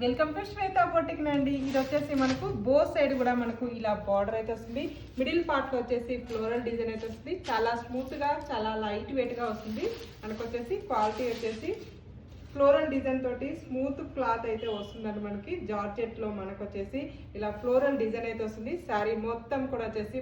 Welcome to Shweta boutique అండి. ఇది వచ్చేసి మనకు బోత్ సైడ్ కూడా మనకు ఇలా బార్డర్ అయితే వస్తుంది. మిడిల్ పార్ట్ లో వచ్చేసి ఫ్లోరల్ డిజైన్ అయితే వస్తుంది. చాలా స్మూత్ గా చాలా లైట్ వెయిట్ గా వస్తుంది. మనకు వచ్చేసి క్వాలిటీ వచ్చేసి ఫ్లోరల్ డిజైన్ తోటి స్మూత్ క్లాత్ అయితే వస్తుందండి. మనకి జార్జెట్ లో మనకు వచ్చేసి ఇలా ఫ్లోరల్ డిజైన్ అయితే వస్తుంది. శారీ మొత్తం కూడా వచ్చేసి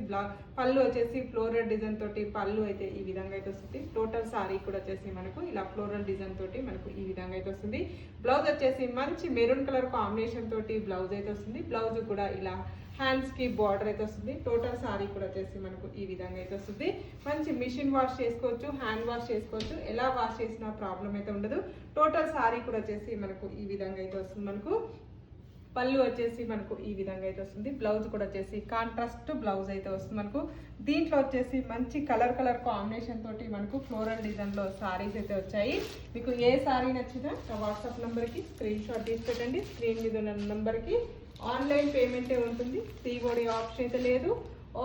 పళ్ళు వచ్చేసి ఫ్లోరల్ డిజైన్ తోటి పళ్ళు అయితే ఈ విధంగా అయితే వస్తుంది. టోటల్ శారీ కూడా వచ్చేసి మనకు ఇలా ఫ్లోరల్ డిజైన్ తోటి మనకు ఈ విధంగా అయితే వస్తుంది. బ్లౌజ్ వచ్చేసి మంచి మెరూన్ కలర్ కాంబినేషన్ తోటి బ్లౌజ్ అయితే వస్తుంది. బ్లౌజ్ కూడా ఇలా హ్యాండ్స్ కి బార్డర్ అయితే వస్తుంది. టోటల్ సారీ కూడా వచ్చేసి మనకు ఈ విధంగా అయితే వస్తుంది. మంచి మిషన్ వాష్ చేసుకోవచ్చు, హ్యాండ్ వాష్ చేసుకోవచ్చు, ఎలా వాష్ చేసినా ప్రాబ్లం అయితే ఉండదు. టోటల్ సారీ కూడా వచ్చేసి మనకు ఈ విధంగా అయితే వస్తుంది. మనకు పళ్ళు వచ్చేసి మనకు ఈ విధంగా అయితే వస్తుంది. బ్లౌజ్ కూడా వచ్చేసి కాంట్రాస్ట్ బ్లౌజ్ అయితే వస్తుంది. మనకు దీంట్లో వచ్చేసి మంచి కలర్ కాంబినేషన్ తోటి మనకు ఫ్లోరల్ డిజైన్ లో సారీస్ అయితే వచ్చాయి. మీకు ఏ సారీ నచ్చినా వాట్సాప్ నంబర్ కి స్క్రీన్ షాట్ తీసి పెట్టండి. స్క్రీన్ మీద ఉన్న నంబర్ కి ఆన్లైన్ పేమెంటే ఉంటుంది. సిఓడి ఆప్షన్ అయితే లేదు.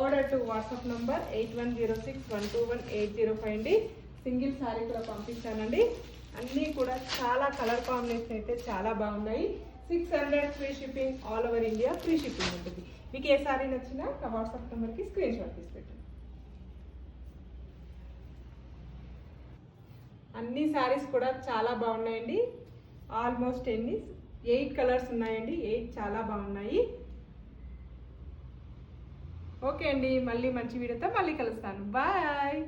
ఆర్డర్ టు వాట్సాప్ నంబర్ 8106121805 అండి. సింగిల్ సారీ కూడా పంపించానండి. అన్నీ కూడా చాలా కలర్ కాంబినేషన్ అయితే చాలా బాగున్నాయి. 600 free shipping, all over India free shipping ఉంటుంది. మీకు ఏ సారీ నచ్చినా వాట్సాప్ నెంబర్కి స్క్రీన్ షాట్ తీసి పెట్టండి. అన్ని సారీస్ కూడా చాలా బాగున్నాయండి. ఆల్మోస్ట్ 8 కలర్స్ ఉన్నాయండి. 8 చాలా బాగున్నాయి. ఓకే అండి, మళ్ళీ మంచి వీడియోతో మళ్ళీ కలుస్తాను. బాయ్.